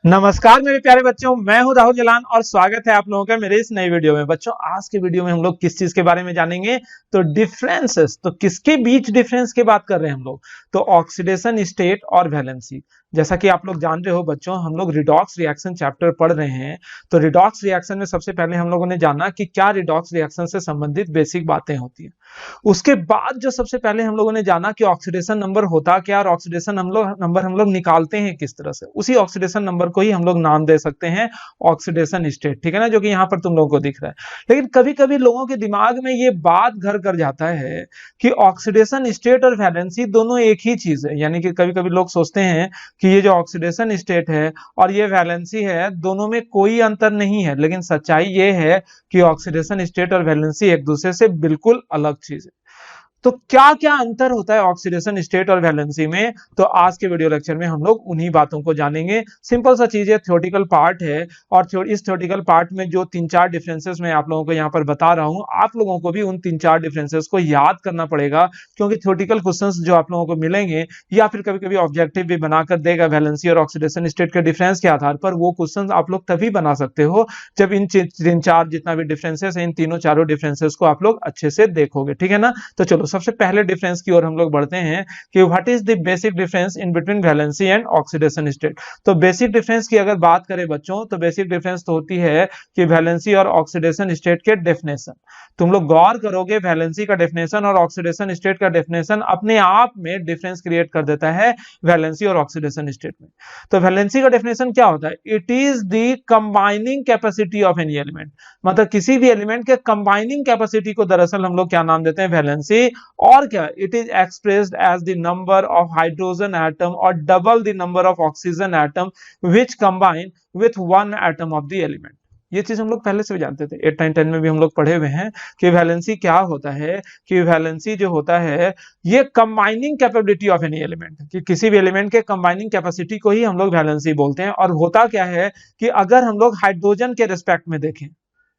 नमस्कार मेरे प्यारे बच्चों, मैं हूं राहुल जलान और स्वागत है आप लोगों का मेरे इस नई वीडियो में। बच्चों, आज के वीडियो में हम लोग किस चीज के बारे में जानेंगे? तो डिफरेंसेस। तो किसके बीच डिफरेंस की बात कर रहे हैं हम लोग? तो ऑक्सीडेशन स्टेट और वैलेंसी। जैसा कि आप लोग जान रहे हो बच्चों, हम लोग रिडॉक्स रिएक्शन चैप्टर पढ़ रहे हैं। तो रिडॉक्स रिएक्शन में सबसे पहले हम लोगों ने जाना कि क्या रिडॉक्स रिएक्शन से संबंधित बेसिक बातें होती हैं। उसके बाद जो सबसे पहले हम लोगों ने जाना कि ऑक्सीडेशन नंबर होता क्या और ऑक्सीडेशन हम लोग निकालते हैं किस तरह से। उसी ऑक्सीडेशन नंबर को ही हम लोग नाम दे सकते हैं ऑक्सीडेशन स्टेट, ठीक है ना, जो कि यहाँ पर तुम लोगों को दिख रहा है। लेकिन कभी कभी लोगों के दिमाग में ये बात घर कर जाता है कि ऑक्सीडेशन स्टेट और वैलेंसी दोनों एक ही चीज है। यानी कि कभी कभी लोग सोचते हैं कि ये जो ऑक्सीडेशन स्टेट है और ये वैलेंसी है, दोनों में कोई अंतर नहीं है। लेकिन सच्चाई ये है कि ऑक्सीडेशन स्टेट और वैलेंसी एक दूसरे से बिल्कुल अलग चीज है। तो क्या क्या अंतर होता है ऑक्सीडेशन स्टेट और वैलेंसी में? तो आज के वीडियो लेक्चर में हम लोग उन्हीं बातों को जानेंगे। सिंपल सा चीज है, थ्योरेटिकल पार्ट है और इस थ्योरेटिकल पार्ट में जो तीन चार डिफरेंसेस मैं आप लोगों को यहाँ पर बता रहा हूँ, आप लोगों को भी उन तीन चार डिफरेंसेस को याद करना पड़ेगा। क्योंकि थ्योरेटिकल क्वेश्चंस जो आप लोगों को मिलेंगे या फिर कभी कभी ऑब्जेक्टिव भी बनाकर देगा वैलेंसी और ऑक्सीडेशन स्टेट के डिफरेंस के आधार पर, वो क्वेश्चन आप लोग तभी बना सकते हो जब इन तीन चार जितना भी डिफरेंसेस है, इन तीनों चारों डिफरेंसेस को आप लोग अच्छे से देखोगे, ठीक है ना। तो चलो सबसे पहले डिफरेंस की ओर हम लोग बढ़ते हैं कि what is the basic difference in between valency and oxidation state. तो बेसिक डिफरेंस की अगर बात करें बच्चों, तो बेसिक डिफरेंस तो होती है कि वैलेंसी और ऑक्सीडेशन स्टेट के डेफिनेशन। तुम लोग गौर करोगे, वैलेंसी का डेफिनेशन और ऑक्सीडेशन स्टेट का डेफिनेशन अपने आप में डिफरेंस क्रिएट कर देता है वैलेंसी और ऑक्सीडेशन स्टेट में। तो वैलेंसी का डेफिनेशन क्या होता है? It is the combining capacity of any element. मतलब किसी भी एलिमेंट के कंबाइनिंग कैपेसिटी को दरअसल हम लोग क्या नाम देते हैं? वैलेंसी। और क्या? It is expressed as the number of hydrogen atom और double the number of oxygen atom which combine with one atom of the element. ये चीज हम लोग पहले से भी जानते थे, 8 9 10 में भी हम लोग पढ़े हुए हैं कि वैलेंसी क्या होता है। कि वैलेंसी जो होता है, ये combining capability of any element, कि किसी भी एलिमेंट के कंबाइनिंग कैपेसिटी को ही हम लोग वैलेंसी बोलते हैं। और होता क्या है कि अगर हम लोग हाइड्रोजन के रिस्पेक्ट में देखें,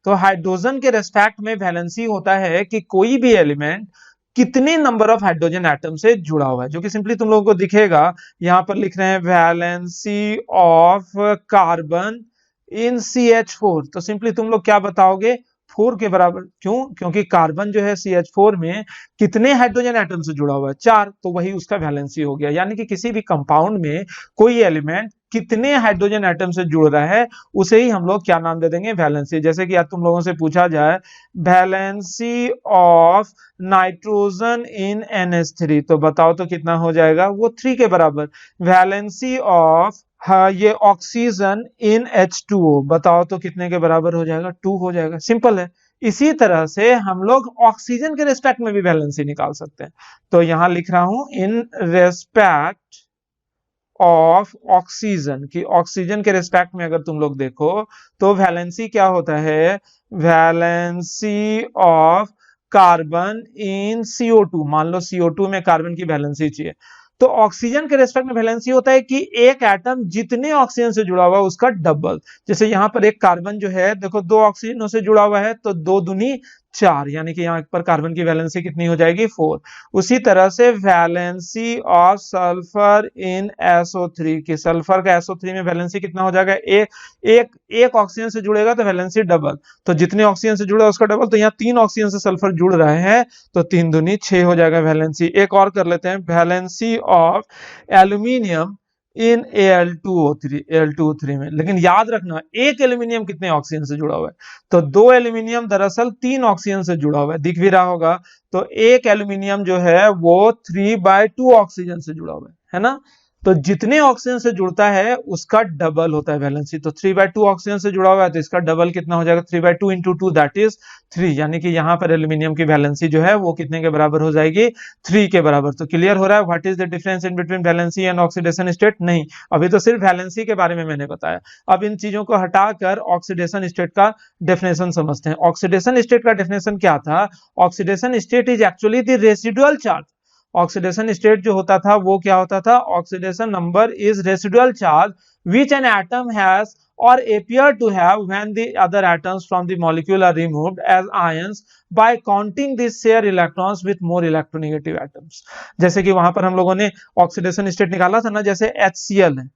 तो हाइड्रोजन के रेस्पेक्ट में वैलेंसी होता है कि कोई भी एलिमेंट कितने नंबर ऑफ हाइड्रोजन एटम से जुड़ा हुआ है, जो कि सिंपली तुम लोगों को दिखेगा। यहां पर लिख रहे हैं valency of carbon in CH4। तो सिंपली तुम लोग क्या बताओगे? 4 के बराबर। क्यों? क्योंकि कार्बन जो है CH4 में कितने हाइड्रोजन एटम से जुड़ा हुआ है? 4। तो वही उसका वैलेंसी हो गया। यानी कि किसी भी कंपाउंड में कोई एलिमेंट कितने हाइड्रोजन एटम से जुड़ रहा है, उसे ही हम लोग क्या नाम दे देंगे? वैलेंसी। जैसे कि आज तुम लोगों से पूछा जाए valency of nitrogen in NH3, तो बताओ तो कितना हो जाएगा? वो 3 के बराबर। वैलेंसी ऑफ ये ऑक्सीजन इन H2O, बताओ तो कितने के बराबर हो जाएगा? 2 हो जाएगा। सिंपल है। इसी तरह से हम लोग ऑक्सीजन के रिस्पेक्ट में भी वैलेंसी निकाल सकते हैं। तो यहां लिख रहा हूं इन रेस्पेक्ट ऑफ ऑक्सीजन, की ऑक्सीजन के रिस्पेक्ट में अगर तुम लोग देखो तो वैलेंसी क्या होता है? Valency of carbon in CO2। मान लो CO2 में कार्बन की वैलेंसी चाहिए, तो ऑक्सीजन के रेस्पेक्ट में वैलेंसी होता है कि एक एटम जितने ऑक्सीजन से जुड़ा हुआ है उसका डबल। जैसे यहां पर एक कार्बन जो है, देखो 2 ऑक्सीजनों से जुड़ा हुआ है, तो 2 दूनी 4, यानी कि यहां पर कार्बन की वैलेंसी कितनी हो जाएगी? 4। उसी तरह से valency of sulphur in SO3, की सल्फर का SO3 में वैलेंसी कितना हो जाएगा? एक ऑक्सीजन से जुड़ेगा तो वैलेंसी डबल, तो जितने ऑक्सीजन से जुड़ा उसका डबल। तो यहाँ 3 ऑक्सीजन से सल्फर जुड़ रहे हैं, तो 3 दूनी 6 हो जाएगा वैलेंसी। एक और कर लेते हैं, valency of aluminium in Al2O3 में। लेकिन याद रखना, एक एल्यूमिनियम कितने ऑक्सीजन से जुड़ा हुआ है? तो 2 एल्यूमिनियम दरअसल 3 ऑक्सीजन से जुड़ा हुआ है, दिख भी रहा होगा। तो एक एल्यूमिनियम जो है वो 3/2 ऑक्सीजन से जुड़ा हुआ है ना। तो जितने ऑक्सीजन से जुड़ता है उसका डबल होता है वैलेंसी। तो 3/2 ऑक्सीजन से जुड़ा हुआ है, तो इसका डबल कितना हो जाएगा? 3/2 × 2 दैट इज 3। यानी कि यहां पर एल्यूमिनियम की वैलेंसी जो है वो कितने के बराबर हो जाएगी? 3 के बराबर। तो क्लियर हो रहा है what is the difference in between valency and oxidation state? नहीं, अभी तो सिर्फ वैलेंसी के बारे में मैंने बताया। अब इन चीजों को हटाकर ऑक्सीडेशन स्टेट का डेफिनेशन समझते हैं। ऑक्सीडेशन स्टेट का डेफिनेशन क्या था? Oxidation state is actually the residual charge. Oxidation state जो होता था वो क्या होता था? Oxidation number is residual charge which an atom has or appear to have when the other atoms from the molecule are removed as ions by counting these share electrons with more electronegative atoms। जैसे कि वहां पर हम लोगों ने oxidation state निकाला था ना, जैसे HCl है,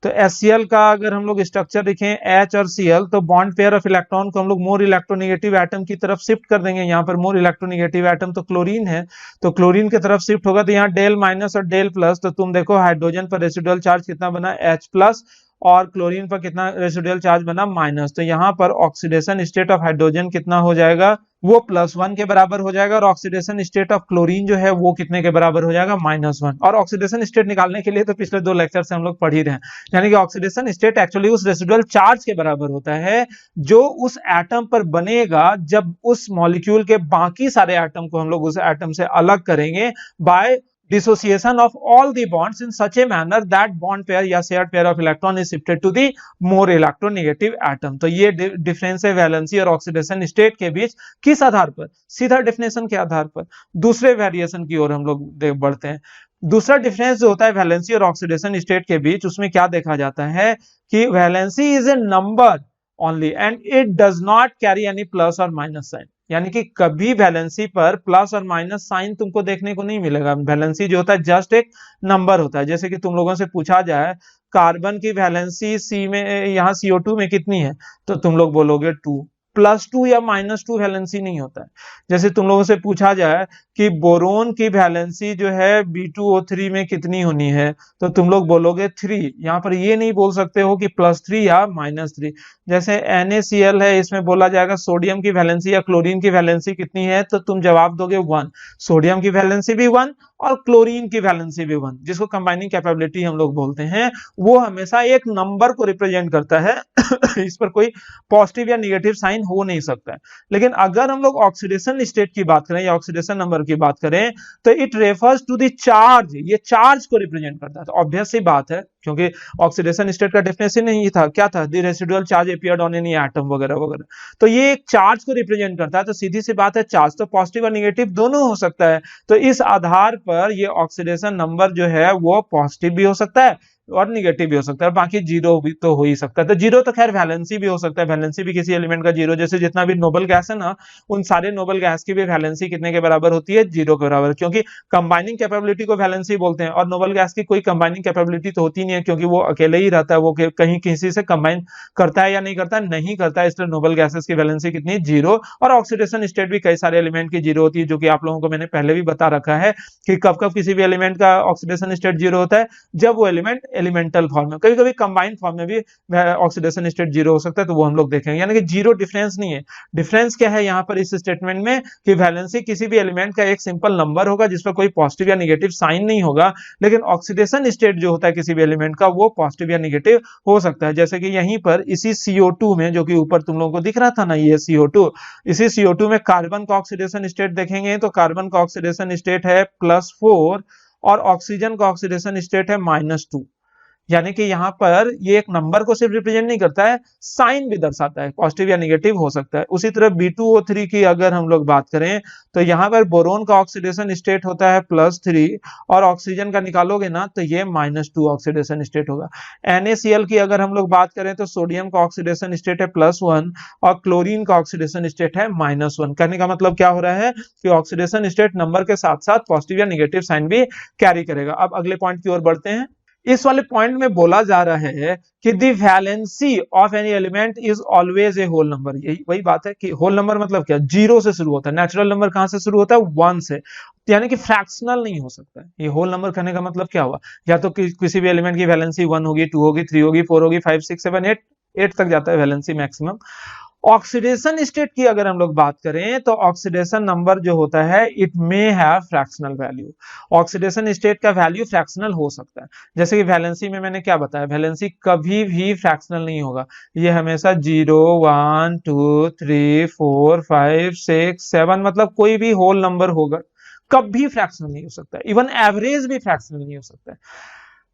तो HCl का अगर हम लोग स्ट्रक्चर देखें H और Cl, तो बॉन्ड पेयर ऑफ इलेक्ट्रॉन को हम लोग मोर इलेक्ट्रोनेगेटिव एटम की तरफ शिफ्ट कर देंगे। यहाँ पर मोर इलेक्ट्रोनेगेटिव एटम तो क्लोरीन है, तो क्लोरीन की तरफ शिफ्ट होगा, तो यहाँ डेल माइनस और डेल प्लस, तो तुम देखो हाइड्रोजन पर रेसिडुअल चार्ज कितना बना H प्लस, और क्लोरीन पर कितना रेसिडुअल चार्ज बना माइनस। तो यहाँ पर ऑक्सीडेशन स्टेट ऑफ हाइड्रोजन कितना हो जाएगा, वो +1 के बराबर हो जाएगा, और ऑक्सीडेशन स्टेट ऑफ क्लोरीन जो है वो कितने के बराबर हो जाएगा, -1। और ऑक्सीडेशन स्टेट निकालने के लिए तो पिछले 2 लेक्चर से हम लोग पढ़ ही रहे हैं, यानी कि ऑक्सीडेशन स्टेट एक्चुअली उस रेसिडुअल चार्ज के बराबर होता है जो उस एटम पर बनेगा जब उस मॉलिक्यूल के बाकी सारे एटम को हम लोग उस एटम से अलग करेंगे bye dissociation of all the bonds in such a manner that bond pair या shared pair of electron is shifted to the more electronegative atom। तो ये डिफरेंस है वैलेंसी और ऑक्सीडेशन स्टेट के बीच। किस आधार पर, सीधा डेफिनेशन के आधार पर। दूसरे वेरिएशन की ओर हम लोग बढ़ते हैं। दूसरा डिफरेंस जो होता है वैलेंसी और ऑक्सीडेशन स्टेट के बीच, उसमें क्या देखा जाता है कि valency is a number only and it does not carry any plus और माइनस साइन, यानी कि कभी वैलेंसी पर प्लस और माइनस साइन तुमको देखने को नहीं मिलेगा। वैलेंसी जो होता है जस्ट एक नंबर होता है। जैसे कि तुम लोगों से पूछा जाए कार्बन की वैलेंसी सी में, यहाँ CO2 में कितनी है, तो तुम लोग बोलोगे 2, +2 या -2 वैलेंसी नहीं होता है। जैसे तुम लोगों से पूछा जाए कि बोरोन की वैलेंसी जो है B2O3 में कितनी होनी है, तो तुम लोग बोलोगे 3। यहाँ पर ये नहीं बोल सकते हो कि +3 या -3। जैसे NaCl है, इसमें बोला जाएगा सोडियम की वैलेंसी या क्लोरीन की वैलेंसी कितनी है, तो तुम जवाब दोगे 1। सोडियम की वैलेंसी भी 1 और क्लोरीन की वैलेंसी भी 1, जिसको कंबाइनिंग कैपेबिलिटी हम लोग बोलते हैं। वो हमेशा एक नंबर को रिप्रेजेंट करता है इस पर कोई पॉजिटिव या निगेटिव साइन हो नहीं सकता है। लेकिन अगर हम लोग ऑक्सीडेशन स्टेट की बात करें या ऑक्सीडेशन नंबर की बात करें, तो it refers to the charge, ये चार्ज को रिप्रेजेंट करता है। तो ऑब्वियस सी बात है, क्योंकि ऑक्सीडेशन स्टेट का डेफिनेशन नहीं था, क्या था, the residual charge appeared on any atom वगैरह वगैरह। तो ये एक चार्ज को रिप्रेजेंट करता है, तो सीधी सी बात है चार्ज तो पॉजिटिव और निगेटिव दोनों हो सकता है। तो इस आधार पर ये ऑक्सीडेशन नंबर जो है वो पॉजिटिव भी हो सकता है और निगेटिव भी हो सकता है, और बाकी 0 भी तो हो ही सकता है। तो 0 तो खैर वैलेंसी भी हो सकता है, वैलेंसी भी किसी एलिमेंट का 0, जैसे जितना भी नोबल गैस है ना, उन सारे नोबल गैस की भी वैलेंसी कितने के बराबर होती है, 0 के बराबर, क्योंकि कंबाइनिंग कैपेबिलिटी को वैलेंसी बोलते हैं। और नोबल गैस की कोई कंबाइनिंग कैपेबिलिटी तो होती नहीं है, क्योंकि वो अकेले ही रहता है, वो कहीं किसी से कंबाइन करता है या नहीं करता है, नहीं करता है, इसलिए नोबल गैसेस की वैलेंसी कितनी, 0। और ऑक्सीडेशन स्टेट भी कई सारे एलिमेंट की 0 होती है, जो कि आप लोगों को मैंने पहले भी बता रखा है कि कब कब किसी भी एलिमेंट का ऑक्सीडेशन स्टेट 0 होता है, जब वो एलिमेंट एलिमेंटल फॉर्म, कभी कभी कंबाइंड फॉर्म में भी ऑक्सीडेशन स्टेट 0 हो सकता है, तो वो हम लोग देखेंगे। यानी कि 0 डिफरेंस नहीं है। डिफरेंस क्या है यहाँ पर इस स्टेटमेंट में कि वैलेंसी किसी भी एलिमेंट का एक सिंपल नंबर होगा जिस पर कोई पॉजिटिव या नेगेटिव साइन नहीं होगा, लेकिन ऑक्सीडेशन स्टेट जो होता है किसी भी एलिमेंट का वो पॉजिटिव या नेगेटिव हो सकता है। जैसे कि यहीं पर इसी CO2 में, जो कि ऊपर तुम लोगों को दिख रहा था ना, ये CO2, इसी CO2 में कार्बन का ऑक्सीडेशन स्टेट देखेंगे तो कार्बन का ऑक्सीडेशन स्टेट है +4 और ऑक्सीजन का ऑक्सीडेशन स्टेट है -2। यानी कि यहां पर ये एक नंबर को सिर्फ रिप्रेजेंट नहीं करता है, साइन भी दर्शाता है, पॉजिटिव या नेगेटिव हो सकता है। उसी तरह B2O3 की अगर हम लोग बात करें तो यहां पर बोरोन का ऑक्सीडेशन स्टेट होता है +3 और ऑक्सीजन का निकालोगे ना तो ये -2 ऑक्सीडेशन स्टेट होगा। NaCl की अगर हम लोग बात करें तो सोडियम का ऑक्सीडेशन स्टेट है +1 और क्लोरीन का ऑक्सीडेशन स्टेट है -1। कहने का मतलब क्या हो रहा है कि ऑक्सीडेशन स्टेट नंबर के साथ साथ पॉजिटिव या नेगेटिव साइन भी कैरी करेगा। अब अगले पॉइंट की ओर बढ़ते हैं। इस वाले पॉइंट में बोला जा रहा है कि the valency of any element is always a whole number. यही वही बात है कि होल नंबर मतलब क्या, 0 से शुरू होता है। नेचुरल नंबर कहां से शुरू होता है, 1 से, यानी कि फ्रैक्शनल नहीं हो सकता है। ये होल नंबर कहने का मतलब क्या हुआ, या तो किसी भी एलिमेंट की वैलेंसी 1 होगी, 2 होगी, 3 होगी, 4 होगी, 5 6 7 8 तक जाता है वैलेंसी मैक्सिमम। ऑक्सीडेशन स्टेट की अगर हम लोग बात करें तो ऑक्सीडेशन नंबर जो होता है it may have fractional value. Oxidation state का वैल्यू फ्रैक्शनल हो सकता है। जैसे कि वैलेंसी में मैंने क्या बताया, वैलेंसी कभी भी फ्रैक्शनल नहीं होगा, ये हमेशा 0 1 2 3 4 5 6 7 मतलब कोई भी होल नंबर होगा, कभी फ्रैक्शनल नहीं हो सकता। इवन एवरेज भी फ्रैक्शनल नहीं हो सकता है।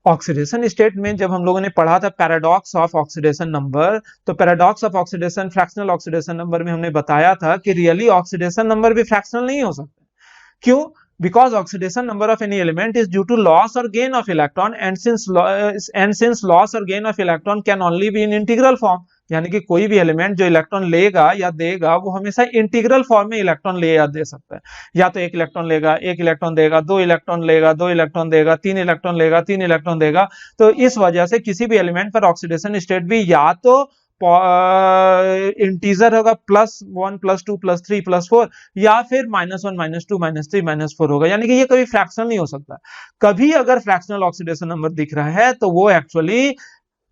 ऑक्सीडेशन स्टेट में जब हम लोगों ने पढ़ा था पैराडॉक्स ऑफ ऑक्सीडेशन नंबर, तो paradox of oxidation fractional oxidation number में हमने बताया था कि रियली ऑक्सीडेशन नंबर भी फ्रैक्शनल नहीं हो सकता। क्यों? because oxidation number of any element is due to loss or gain of electron and since loss or gain of electron can only be in integral form, यानी कि कोई भी element जो इलेक्ट्रॉन लेगा या देगा वो हमेशा इंटीग्रल फॉर्म में इलेक्ट्रॉन ले या दे सकता है। या तो एक इलेक्ट्रॉन लेगा, एक इलेक्ट्रॉन देगा, दो इलेक्ट्रॉन लेगा, दो इलेक्ट्रॉन देगा, तीन इलेक्ट्रॉन लेगा, तीन इलेक्ट्रॉन देगा। तो इस वजह से किसी भी एलिमेंट पर ऑक्सीडेशन स्टेट भी या तो इंटीजर होगा +1 +2 +3 +4, या फिर -1 -2 -3 -4 होगा, यानी कि ये कभी फ्रैक्शनल नहीं हो सकता। कभी अगर फ्रैक्शनल ऑक्सीडेशन नंबर दिख रहा है तो वो actually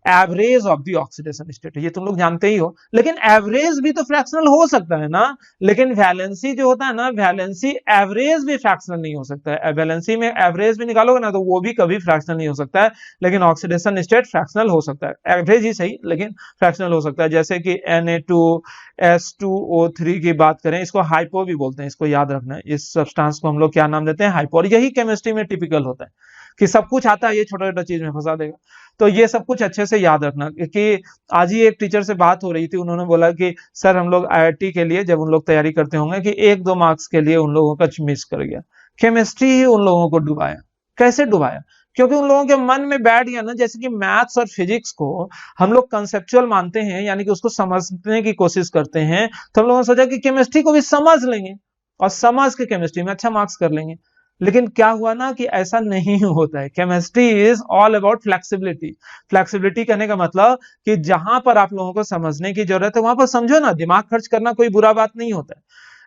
average of the oxidation state है, ये तुम लोग जानते ही हो। लेकिन एवरेज भी तो फ्रैक्शनल हो सकता है ना, लेकिन वैलेंसी जो होता है ना, वैलेंसी एवरेज भी फ्रैक्शनल नहीं हो सकता है। वैलेंसी में एवरेज भी निकालोगे ना तो वो भी कभी फ्रैक्शनल नहीं हो सकता है, लेकिन ऑक्सीडेशन स्टेट फ्रैक्शनल हो सकता है। एवरेज ही सही लेकिन फ्रैक्शनल हो सकता है। जैसे कि Na2S2O3 की बात करें, इसको हाइपो भी बोलते हैं, इसको याद रखना है। इस सब्सटेंस को हम लोग क्या नाम देते हैं? हाइपो। और यही केमिस्ट्री में टिपिकल होता है कि सब कुछ आता है, ये छोटा छोटा चीज में फंसा देगा। तो ये सब कुछ अच्छे से याद रखना। कि आज ही एक टीचर से बात हो रही थी, उन्होंने बोला कि सर हम लोग आईआईटी के लिए जब उन लोग तैयारी करते होंगे कि 1-2 मार्क्स के लिए उन लोगों का मिस कर गया, केमिस्ट्री ही उन लोगों को डुबाया। कैसे डुबाया? क्योंकि उन लोगों के मन में बैठ गया ना, जैसे कि मैथ्स और फिजिक्स को हम लोग कंसेप्चुअल मानते हैं, यानी कि उसको समझने की कोशिश करते हैं, तो हम लोगों ने सोचा कि केमिस्ट्री को भी समझ लेंगे और समझ के केमिस्ट्री में अच्छा मार्क्स कर लेंगे। लेकिन क्या हुआ ना कि ऐसा नहीं होता है। Chemistry is all about flexibility. Flexibility कहने का मतलब कि जहां पर आप लोगों को समझने की जरूरत है वहां पर समझो ना, दिमाग खर्च करना कोई बुरा बात नहीं होता है।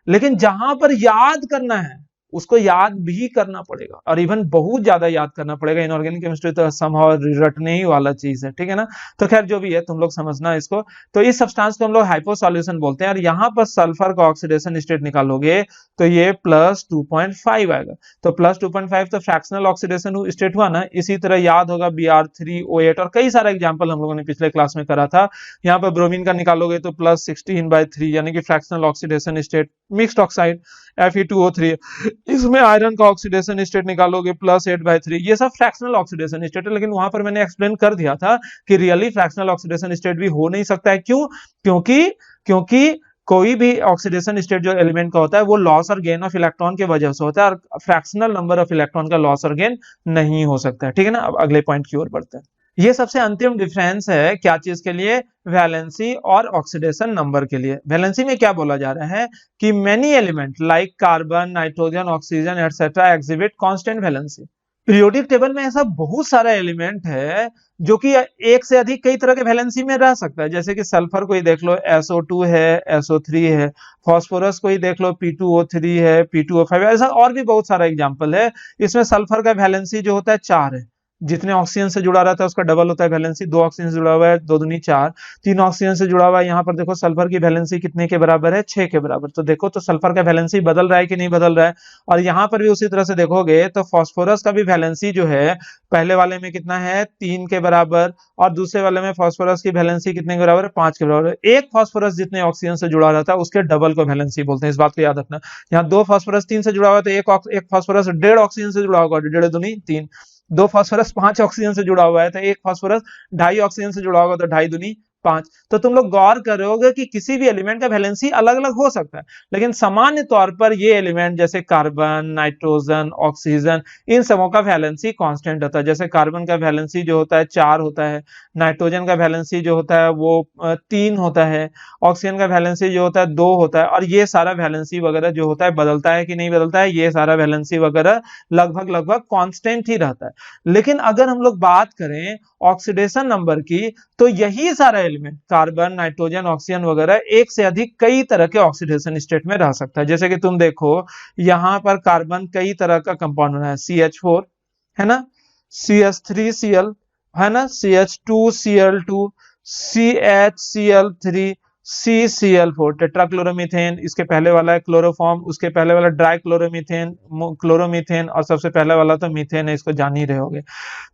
लेकिन जहां पर याद करना है उसको याद भी करना पड़ेगा, और इवन बहुत ज्यादा याद करना पड़ेगा। इनऑर्गेनिक केमिस्ट्री तो समहाउ रटने ही वाला चीज है, ठीक है ना। तो खैर जो भी है तुम लोग समझना इसको। तो इस सब्सटेंस को हम लोग हाइपो सॉल्यूशन बोलते हैं, और यहाँ पर सल्फर का ऑक्सीडेशन स्टेट निकालोगे तो ये +2.5 आएगा। तो +2.5 तो फ्रैक्शनल ऑक्सीडेशन स्टेट हुआ ना। इसी तरह याद होगा Br3O8 और कई सारा एग्जाम्पल हम लोगों ने पिछले क्लास में करा था। यहाँ पर ब्रोमीन का निकालोगे तो +16/3 यानी कि fractional oxidation state, mixed oxide Fe2O3। इसमें आयरन का ऑक्सीडेशन स्टेट निकालोगे +8/3, ये सब फ्रैक्शनल ऑक्सीडेशन स्टेट है। लेकिन वहां पर मैंने एक्सप्लेन कर दिया था कि रियली फ्रैक्शनल ऑक्सीडेशन स्टेट भी हो नहीं सकता है। क्यों? क्योंकि कोई भी ऑक्सीडेशन स्टेट जो एलिमेंट का होता है वो लॉस और गेन ऑफ इलेक्ट्रॉन की वजह से होता है, और फ्रैक्शनल नंबर ऑफ इलेक्ट्रॉन का लॉस और गेन नहीं हो सकता है, ठीक है ना। अब अगले पॉइंट की ओर बढ़ते हैं। ये सबसे अंतिम डिफरेंस है क्या चीज के लिए? वैलेंसी और ऑक्सीडेशन नंबर के लिए। वैलेंसी में क्या बोला जा रहा है कि many element like carbon, nitrogen, oxygen etcetera exhibit constant valency. Periodic table में ऐसा बहुत सारा एलिमेंट है जो कि एक से अधिक कई तरह के वैलेंसी में रह सकता है। जैसे कि सल्फर को ही देख लो, SO2 है, SO3 है। फास्फोरस को ही देख लो, P2O3 है, P2O5, ऐसा और भी बहुत सारा एग्जांपल है। इसमें सल्फर का वैलेंसी जो होता है 4 है। जितने ऑक्सीजन से जुड़ा रहता है उसका डबल होता है वैलेंसी। 2 ऑक्सीजन से जुड़ा हुआ है, 2 दूनी 4। 3 ऑक्सीजन से जुड़ा हुआ है, यहाँ पर देखो सल्फर की वैलेंसी कितने के बराबर है? 6 के बराबर। तो देखो तो सल्फर का वैलेंसी बदल रहा है कि नहीं बदल रहा है। और यहाँ पर भी उसी तरह से देखोगे तो फास्फोरस का भी वैलेंसी जो है पहले वाले में कितना है? 3 के बराबर, और दूसरे वाले में फास्फोरस की वैलेंसी कितने के बराबर है? 5 के बराबर। एक फास्फोरस जितने ऑक्सीजन से जुड़ा रहता है उसके डबल को वैलेंसी बोलते हैं, इस बात को याद रखना। यहाँ 2 फास्फोरस 3 से जुड़ा हुआ है तो एक फास्फोरस 1.5 ऑक्सीजन से जुड़ा होगा, 1.5 दूनी 3। 2 फास्फोरस 5 ऑक्सीजन से जुड़ा हुआ है तो एक फास्फोरस 2.5 ऑक्सीजन से जुड़ा होगा तो 2.5 दूनी 5। तो तुम लोग गौर करोगे कि किसी भी एलिमेंट का वैलेंसी अलग अलग हो सकता है, लेकिन सामान्य तौर पर ये एलिमेंट जैसे कार्बन, नाइट्रोजन, ऑक्सीजन, इन सबों का वैलेंसी कांस्टेंट होता है। जैसे कार्बन का वैलेंसी जो होता है 4 होता है, नाइट्रोजन का वैलेंसी जो होता है वो 3 होता है, ऑक्सीजन का वैलेंसी जो होता है 2 होता है। और ये सारा वैलेंसी वगैरह जो होता है बदलता है कि नहीं बदलता है? ये सारा वैलेंसी वगैरह लगभग कांस्टेंट ही रहता है। लेकिन अगर हम लोग बात करें ऑक्सीडेशन नंबर की, तो यही सारा एलिमेंट कार्बन, नाइट्रोजन, ऑक्सीजन वगैरह एक से अधिक कई तरह के ऑक्सीडेशन स्टेट में रह सकता है। जैसे कि तुम देखो यहां पर कार्बन कई तरह का कंपाउंड बना है, CH4 है ना, CH3Cl है ना, CH2Cl2, CHCl3, CCl4, टेट्राक्लोरोमीथेन। इसके पहले वाला है क्लोरोफॉर्म, उसके पहले वाला ड्राई क्लोरोमीथेन, और सबसे पहले वाला तो मीथेन है, इसको जान ही रहे होगे।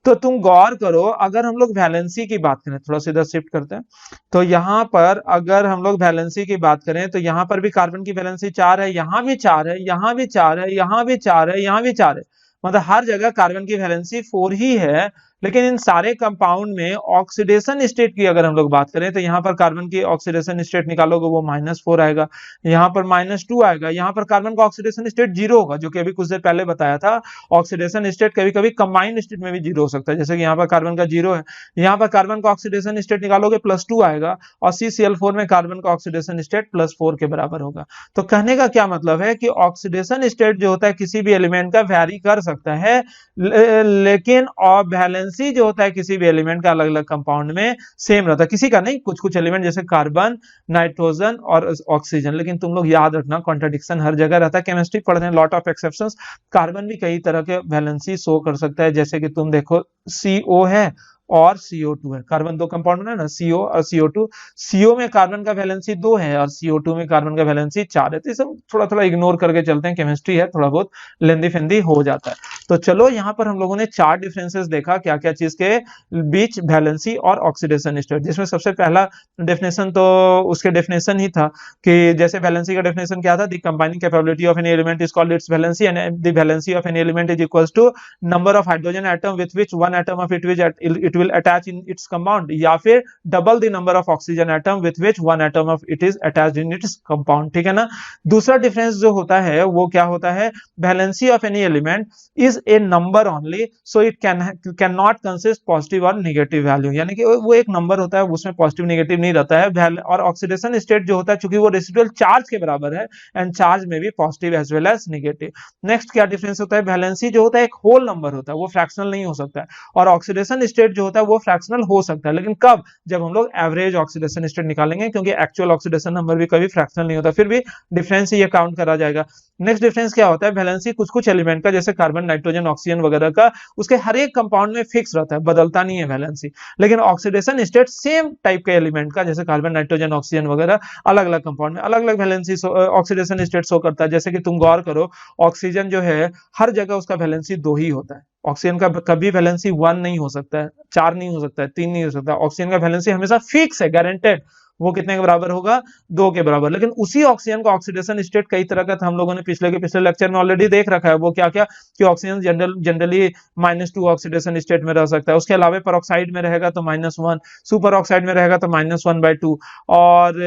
तो तुम गौर करो, अगर हम लोग वैलेंसी की बात करें, थोड़ा सा इधर शिफ्ट करते हैं, तो यहाँ पर अगर हम लोग वैलेंसी की बात करें तो यहाँ पर भी कार्बन की वैलेंसी 4 है, यहाँ भी 4 है, यहाँ भी 4 है, यहाँ भी 4 है, यहाँ भी 4 है। मतलब हर जगह कार्बन की वैलेंसी 4 ही है। लेकिन इन सारे कंपाउंड में ऑक्सीडेशन स्टेट की अगर हम लोग बात करें तो यहाँ पर कार्बन की ऑक्सीडेशन स्टेट निकालोगे वो -4 आएगा, यहाँ पर -2 आएगा, यहाँ पर कार्बन का ऑक्सीडेशन स्टेट 0 होगा, जो कि अभी कुछ देर पहले बताया था ऑक्सीडेशन स्टेट कभी कभी कंबाइंड स्टेट में भी 0 हो सकता है, जैसे कि यहाँ पर कार्बन का 0 है, यहाँ पर कार्बन का ऑक्सीडेशन स्टेट निकालोगे +2 आएगा और CCl4 में कार्बन का ऑक्सीडेशन स्टेट +4 के बराबर होगा। तो कहने का क्या मतलब है कि ऑक्सीडेशन स्टेट जो होता है किसी भी एलिमेंट का वैरी कर सकता है, लेकिन और वैलेंसी जो होता है किसी भी एलिमेंट का अलग अलग कंपाउंड में सेम रहता है, किसी का नहीं, कुछ कुछ एलिमेंट जैसे कार्बन, नाइट्रोजन और ऑक्सीजन। लेकिन तुम लोग याद रखना कॉन्ट्रडिक्शन हर जगह रहता है, केमिस्ट्री पढ़ रहे हैं, लॉट ऑफ एक्सेप्शंस। कार्बन भी कई तरह के वैलेंसी शो कर सकता है, जैसे कि तुम देखो CO है और CO2 है, कार्बन दो कंपाउंड बना है ना, CO और CO2। CO में कार्बन का वैलेंसी 2 है और CO2 में कार्बन का वैलेंसी 4 है। तो ये सब थोड़ा थोड़ा इग्नोर करके चलते हैं, केमिस्ट्री है, थोड़ा बहुत लेंदी फेंदी हो जाता है। तो चलो यहाँ पर हम लोगों ने 4 डिफरेंसेस देखा क्या क्या चीज के बीच वैलेंसी और ऑक्सीडेशन स्टेट, जिसमें सबसे पहला डेफिनेशन तो उसके डेफिनेशन ही था कि जैसे वैलेंसी का डेफिनेशन क्या था, the combining capability of any element is called its valency and the valency of any element is equals to number of hydrogen atom with which one atom of it will attach in its compound, या फिर double the number of oxygen atom with which one atom of it is attached in its compound. ठीक है ना। दूसरा difference जो होता है वो क्या होता है, valency of any element is a number only, so it can not consist positive और नेगेटिव वैल्यू, यानी कि वो एक नंबर होता है, उसमें पॉजिटिव नेगेटिव नहीं रहता है। और ऑक्सीडेशन स्टेट जो होता है चूंकि वो रेसिडुअल चार्ज के बराबर है एंड चार्ज में भी positive as well as negative. Next क्या डिफरेंस होता है, वैलेंसी जो होता है एक होल नंबर होता है, वो फ्रैक्शनल नहीं हो सकता है, और ऑक्सीडेशन स्टेट जो होता है वो फ्रैक्शनल हो सकता है, लेकिन कब, जब हम लोग एवरेज ऑक्सीडेशन स्टेट निकालेंगे, क्योंकि एक्चुअल ऑक्सीडेशन नंबर भी कभी फ्रैक्शनल नहीं होता, फिर भी डिफरेंस ये काउंट करा जाएगा। नेक्स्ट डिफरेंस क्या होता है, वैलेंसी कुछ कुछ एलिमेंट का जैसे कार्बन, नाइट्रोजन, ऑक्सीजन वगैरह का उसके हर एक कंपाउंड में फिक्स रहता है, बदलता नहीं है वैलेंसी, लेकिन ऑक्सीडेशन स्टेट सेम टाइप के एलिमेंट का जैसे कार्बन, नाइट्रोजन, ऑक्सीजन वगैरह अलग अलग कंपाउंड में अलग अलग वैलेंसी ऑक्सीडेशन स्टेट शो करता है। जैसे कि तुम गौर करो, ऑक्सीजन जो है हर जगह उसका वैलेंसी 2 ही होता है, ऑक्सीजन का कभी वैलेंसी 1 नहीं हो सकता है, 4 नहीं हो सकता है, 3 नहीं हो सकता। ऑक्सीजन का वैलेंसी हमेशा फिक्स है, गारंटेड, वो कितने के बराबर होगा, 2 के बराबर। लेकिन उसी ऑक्सीजन का ऑक्सीडेशन स्टेट कई तरह का था, हम लोगों ने पिछले लेक्चर में ऑलरेडी देख रखा है, वो क्या क्या कि ऑक्सीजन जनरली -2 ऑक्सीडेशन स्टेट में रह सकता है, उसके अलावा पेरोक्साइड में रहेगा तो -1, सुपर ऑक्साइड में रहेगा तो -1/2, और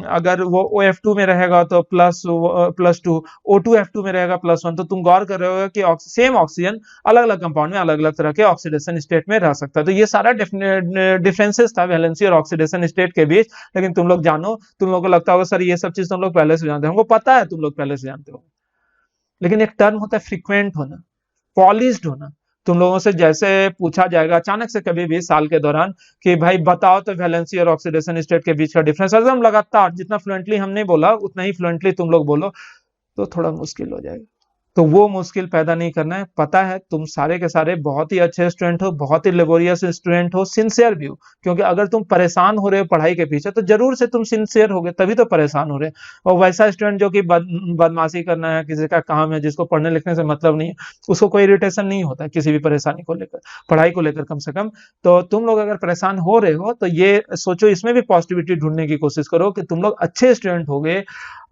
अगर वो OF2 में रहेगा तो +2, O2F2 में रहेगा +1। तो तुम गौर कर रहे हो कि सेम ऑक्सीजन अलग अलग कंपाउंड में अलग अलग तरह के ऑक्सीडेशन स्टेट में रह सकता है। तो ये सारा डिफरेंसेस था वैलेंसी और ऑक्सीडेशन स्टेट के बीच। लेकिन तुम लोग जानो, तुम लोगों को लगता होगा सर ये सब चीज तुम लोग पहले से जानते हो, हमको पता है तुम लोग पहले से जानते हो, लेकिन एक टर्म होता है फ्रीक्वेंट होना, पॉलिश्ड होना। तुम लोगों से जैसे पूछा जाएगा अचानक से कभी भी साल के दौरान कि भाई बताओ तो वैलेंसी और ऑक्सीडेशन स्टेट के बीच का डिफरेंस, एकदम लगातार जितना फ्लुएंटली हमने बोला उतना ही फ्लुएंटली तुम लोग बोलो, तो थोड़ा मुश्किल हो जाएगा। तो वो मुश्किल पैदा नहीं करना है। पता है तुम सारे के सारे बहुत ही अच्छे स्टूडेंट हो, बहुत ही लेबोरियस स्टूडेंट हो, सिंसियर भी हो, क्योंकि अगर तुम परेशान हो रहे हो पढ़ाई के पीछे तो जरूर से तुम सिंसियर होगे, तभी तो परेशान हो रहे हो। और वैसा स्टूडेंट जो कि बदमाशी करना है, किसी का काम है, जिसको पढ़ने लिखने से मतलब नहीं है, उसको कोई इरिटेशन नहीं होता है किसी भी परेशानी को लेकर, पढ़ाई को लेकर कम से कम। तो तुम लोग अगर परेशान हो रहे हो तो ये सोचो, इसमें भी पॉजिटिविटी ढूंढने की कोशिश करो कि तुम लोग अच्छे स्टूडेंट होगे।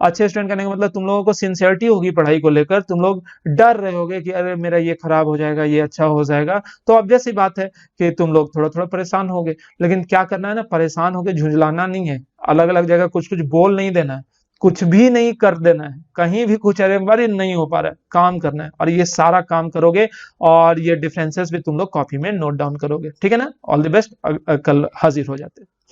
अच्छे स्टूडेंट करने का मतलब तुम लोगों को सिंसियरिटी होगी पढ़ाई को लेकर, तुम लोग डर रहे होगे कि अरे मेरा ये खराब हो जाएगा, ये अच्छा हो जाएगा, तो ऑब्वियस सी बात है कि तुम लोग थोड़ा थोड़ा परेशान होगे। लेकिन क्या करना है ना, परेशान होकर झुंझलाना नहीं है, अलग अलग जगह कुछ कुछ बोल नहीं देना है, कुछ भी नहीं कर देना है, कहीं भी कुछ अरे बारी नहीं हो पा रहा है, काम करना है, और ये सारा काम करोगे और ये डिफरेंसेस भी तुम लोग कॉपी में नोट डाउन करोगे। ठीक है ना। ऑल द बेस्ट, कल हाजिर हो जाते हैं।